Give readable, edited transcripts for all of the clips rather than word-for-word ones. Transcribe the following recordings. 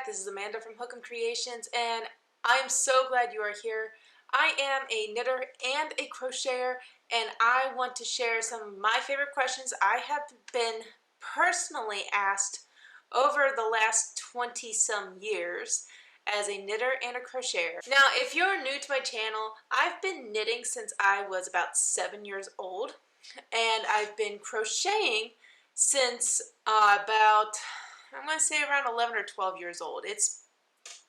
back. This is Amanda from hookemcreations, and I am so glad you are here. I am a knitter and a crocheter, and I want to share some of my favorite questions I have been personally asked over the last 20-some years as a knitter and a crocheter. Now, if you're new to my channel, I've been knitting since I was about 7 years old, and I've been crocheting since I'm going to say around 11 or 12 years old.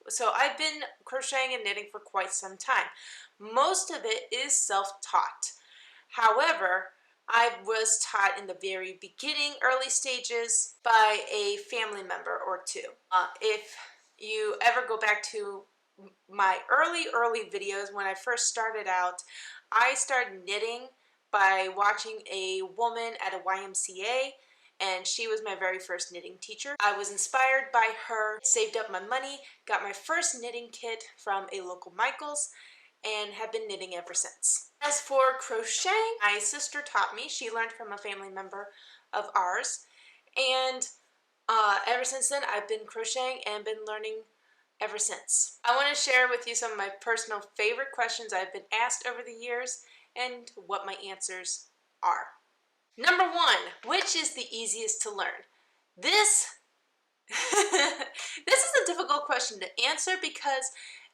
So I've been crocheting and knitting for quite some time. Most of it is self-taught. However, I was taught in the very beginning, early stages, by a family member or two. If you ever go back to my early videos when I first started out, I started knitting by watching a woman at a YMCA, and she was my very first knitting teacher. I was inspired by her, saved up my money, got my first knitting kit from a local Michael's, and have been knitting ever since. As for crocheting, my sister taught me. She learned from a family member of ours, and ever since then I've been crocheting and been learning ever since. I want to share with you some of my personal favorite questions I've been asked over the years and what my answers are. Number one, which is the easiest to learn? This is a difficult question to answer because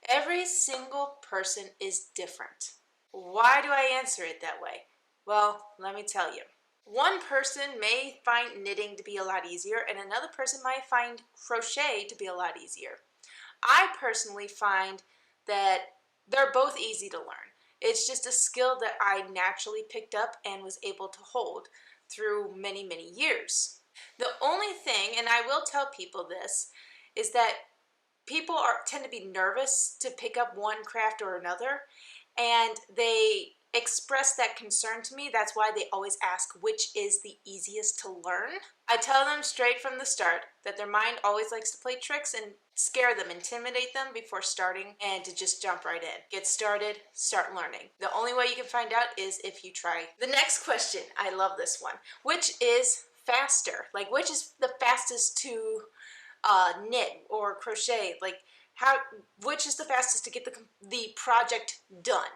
every single person is different. Why do I answer it that way? Well, let me tell you. One person may find knitting to be a lot easier, and another person might find crochet to be a lot easier. I personally find that they're both easy to learn. It's just a skill that I naturally picked up and was able to hold through many, many years. The only thing, and I will tell people this, is that people tend to be nervous to pick up one craft or another, and they express that concern to me. That's why they always ask which is the easiest to learn. I tell them straight from the start that their mind always likes to play tricks and scare them, intimidate them before starting, and to just jump right in. Get started, start learning. The only way you can find out is if you try. The next question, I love this one. Which is faster? Like, which is the fastest to knit or crochet? Like, which is the fastest to get the project done?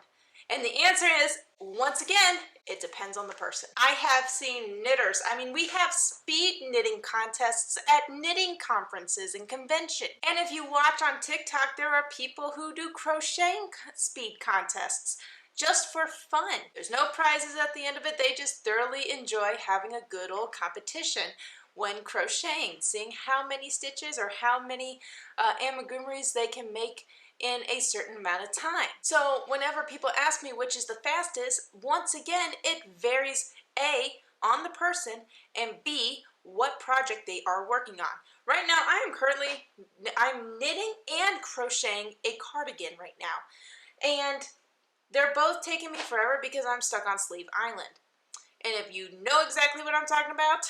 And the answer is, once again, it depends on the person. I have seen knitters, we have speed knitting contests at knitting conferences and convention. And if you watch on TikTok, there are people who do crocheting speed contests just for fun. There's no prizes at the end of it. They just thoroughly enjoy having a good old competition when crocheting, seeing how many stitches or how many amigurumis they can make in a certain amount of time. So whenever people ask me which is the fastest, once again, it varies A, on the person, and B, what project they are working on. Right now, I'm knitting and crocheting a cardigan right now. And they're both taking me forever because I'm stuck on Sleeve Island. And if you know exactly what I'm talking about,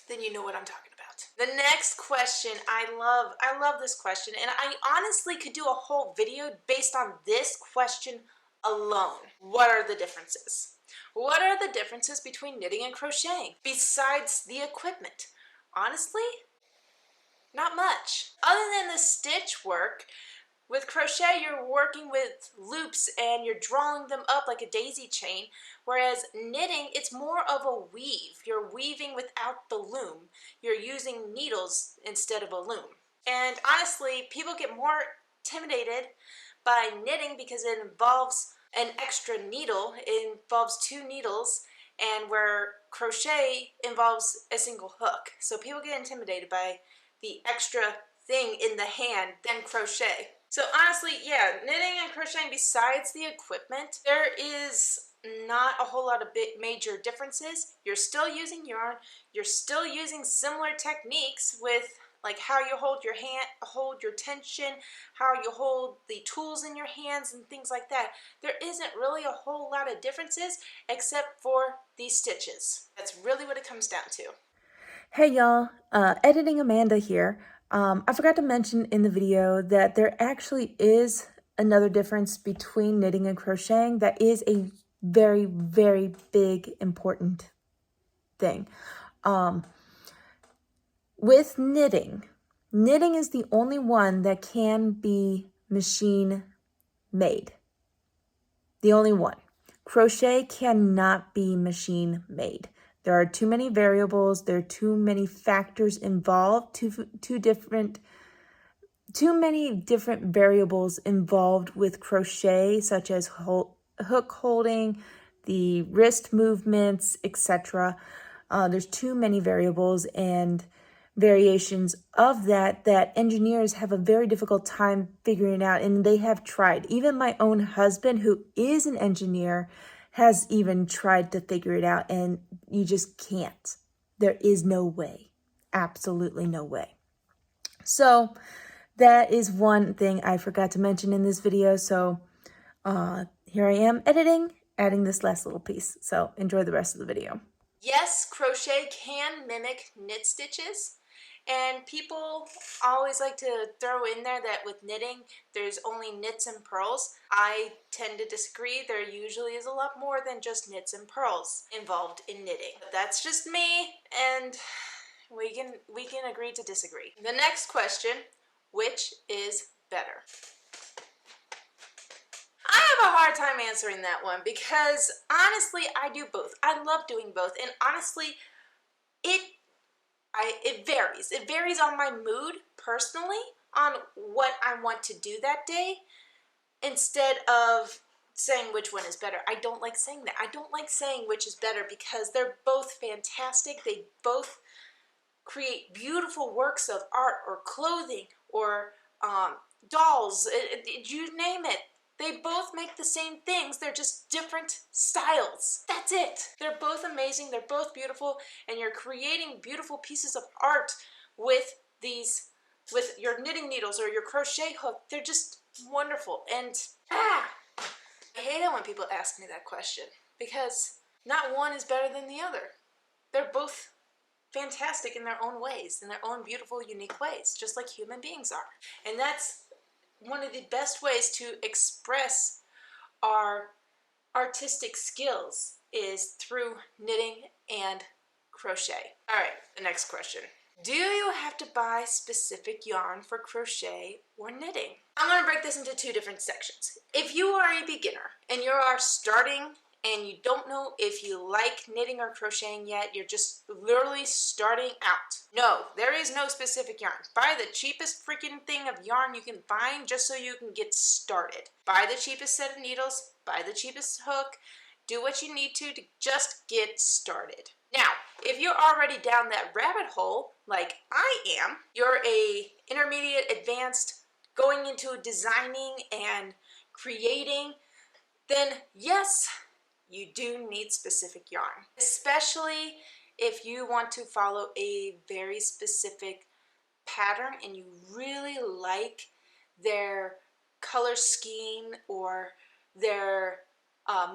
then you know what I'm talking about. The next question, I love this question, and I honestly could do a whole video based on this question alone. What are the differences? What are the differences between knitting and crocheting besides the equipment? Honestly, not much. Other than the stitch work, with crochet, you're working with loops and you're drawing them up like a daisy chain, whereas knitting, it's more of a weave. You're weaving without the loom. You're using needles instead of a loom. And honestly, people get more intimidated by knitting because it involves an extra needle. It involves 2 needles, and where crochet involves a single hook. So people get intimidated by the extra thing in the hand than crochet. So honestly, yeah, knitting and crocheting, besides the equipment, there is not a whole lot of major differences. You're still using yarn, you're still using similar techniques with like how you hold your hand, hold your tension, how you hold the tools in your hands and things like that. There isn't really a whole lot of differences except for these stitches. That's really what it comes down to. Hey y'all, Editing Amanda here. I forgot to mention in the video that there actually is another difference between knitting and crocheting that is a very, very big, important thing. with knitting, knitting is the only one that can be machine made. The only one. Crochet cannot be machine made. There are too many variables. There are too many factors involved, too many different variables involved with crochet, such as hook holding, the wrist movements, etc. There's too many variables and variations of that engineers have a very difficult time figuring out, and they have tried. Even my own husband, who is an engineer, has even tried to figure it out, and you just can't. There is no way. Absolutely no way. So that is one thing I forgot to mention in this video. So here I am adding this last little piece. So enjoy the rest of the video. Yes, crochet can mimic knit stitches, and people always like to throw in there that with knitting there's only knits and purls. I tend to disagree. There usually is a lot more than just knits and purls involved in knitting. But that's just me, and we can agree to disagree. The next question, which is better? I have a hard time answering that one because honestly, I do both. I love doing both, and honestly, it varies. It varies on my mood personally, on what I want to do that day, instead of saying which one is better. I don't like saying that. I don't like saying which is better because they're both fantastic. They both create beautiful works of art or clothing or dolls, you name it. They both make the same things. They're just different styles. That's it. They're both amazing. They're both beautiful, and you're creating beautiful pieces of art with your knitting needles or your crochet hook. They're just wonderful. And I hate it when people ask me that question because not one is better than the other. They're both fantastic in their own ways, in their own beautiful, unique ways, just like human beings are. And that's one of the best ways to express our artistic skills is through knitting and crochet. All right, the next question. Do you have to buy specific yarn for crochet or knitting? I'm going to break this into two different sections. If you are a beginner and you are starting and you don't know if you like knitting or crocheting yet, you're just literally starting out. No, there is no specific yarn. Buy the cheapest freaking thing of yarn you can find just so you can get started. Buy the cheapest set of needles, buy the cheapest hook, do what you need to just get started. Now, if you're already down that rabbit hole, like I am, you're a intermediate, advanced, going into designing and creating, then yes, you do need specific yarn, especially if you want to follow a very specific pattern and you really like their color scheme or their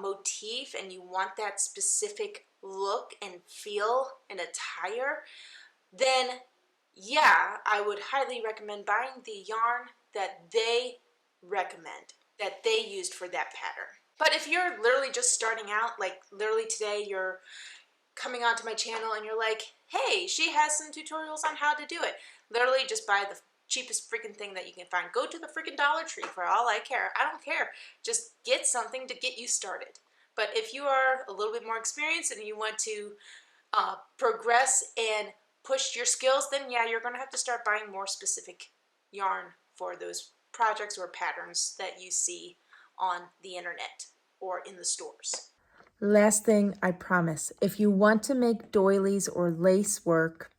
motif, and you want that specific look and feel and attire, then yeah, I would highly recommend buying the yarn that they recommend, that they used for that pattern. But if you're literally just starting out, like literally today you're coming onto my channel and you're like, hey, she has some tutorials on how to do it, literally just buy the cheapest freaking thing that you can find. Go to the freaking Dollar Tree for all I care. I don't care. Just get something to get you started. But if you are a little bit more experienced and you want to progress and push your skills, then yeah, you're going to have to start buying more specific yarn for those projects or patterns that you see on the internet or in the stores. Last thing, I promise, if you want to make doilies or lace work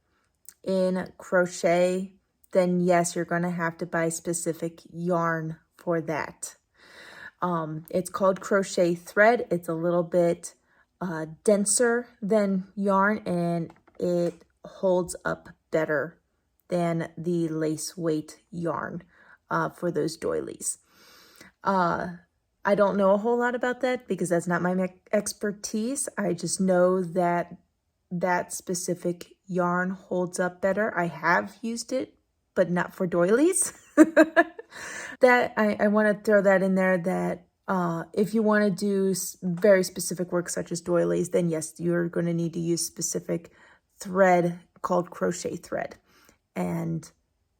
in crochet, then yes, you're going to have to buy specific yarn for that. It's called crochet thread. It's a little bit denser than yarn, and it holds up better than the lace weight yarn for those doilies. I don't know a whole lot about that because that's not my expertise. I just know that that specific yarn holds up better. I have used it, but not for doilies. That I want to throw that in there, that if you want to do very specific work such as doilies, then yes, you're going to need to use specific thread called crochet thread. and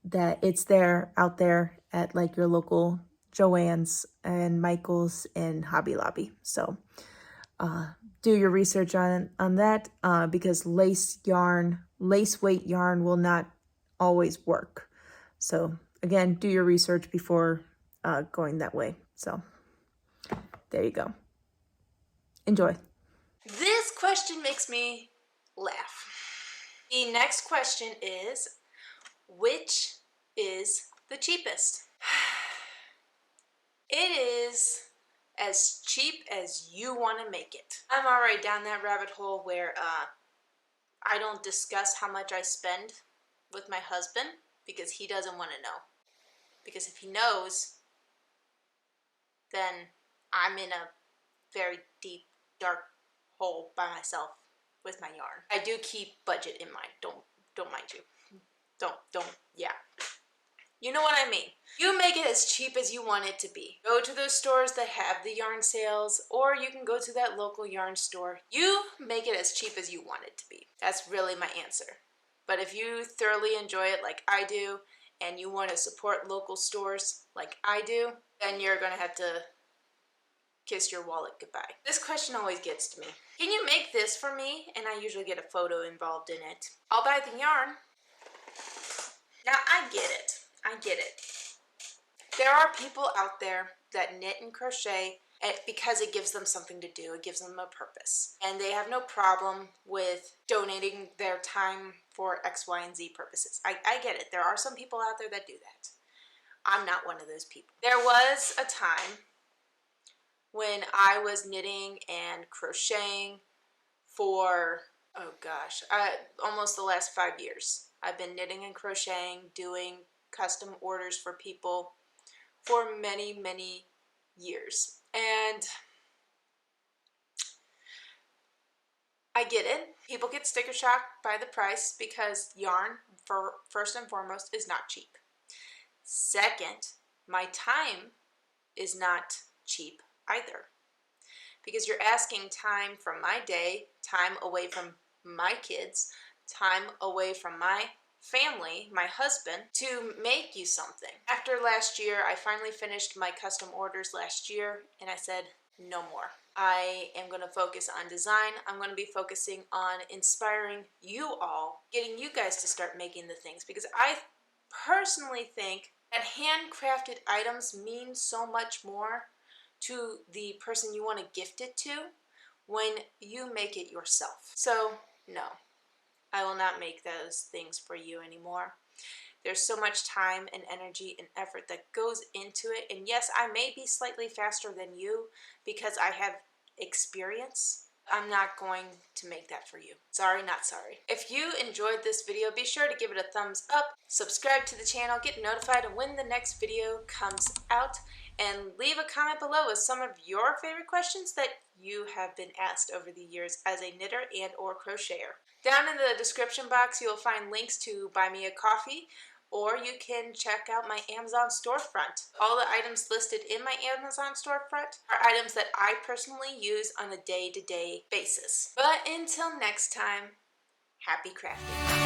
that it's there out there at like your local Joann's and Michael's and Hobby Lobby. So do your research on that because lace weight yarn will not always work. So again, do your research before going that way. So there you go. Enjoy. This question makes me laugh. The next question is, which is the cheapest? It is as cheap as you want to make it. I'm already down that rabbit hole where I don't discuss how much I spend with my husband because he doesn't want to know. Because if he knows, then I'm in a very deep, dark hole by myself with my yarn. I do keep budget in mind. Don't mind you. Yeah. You know what I mean. You make it as cheap as you want it to be. Go to those stores that have the yarn sales, or you can go to that local yarn store. You make it as cheap as you want it to be. That's really my answer. But if you thoroughly enjoy it like I do, and you want to support local stores like I do, then you're going to have to kiss your wallet goodbye. This question always gets to me. Can you make this for me? And I usually get a photo involved in it. I'll buy the yarn. Now I get it. There are people out there that knit and crochet because it gives them something to do. It gives them a purpose. And they have no problem with donating their time for X, Y, and Z purposes. I get it. There are some people out there that do that. I'm not one of those people. There was a time when I was knitting and crocheting for, oh gosh, almost the last 5 years. I've been knitting and crocheting, doing custom orders for people for many, many years. And I get it. People get sticker shock by the price because yarn, first and foremost, is not cheap. Second, my time is not cheap either. Because you're asking time from my day, time away from my kids, time away from my family, my husband, to make you something. After last year, I finally finished my custom orders last year, and I said, no more. I am going to focus on design. I'm going to be focusing on inspiring you all, getting you guys to start making the things, because I personally think that handcrafted items mean so much more to the person you want to gift it to when you make it yourself. So, no. I will not make those things for you anymore. There's so much time and energy and effort that goes into it. And yes, I may be slightly faster than you because I have experience. I'm not going to make that for you. Sorry, not sorry. If you enjoyed this video, be sure to give it a thumbs up, subscribe to the channel, get notified of when the next video comes out, and leave a comment below with some of your favorite questions that you have been asked over the years as a knitter and or crocheter. Down in the description box, you'll find links to buy me a coffee, or you can check out my Amazon storefront. All the items listed in my Amazon storefront are items that I personally use on a day-to-day basis. But until next time, happy crafting.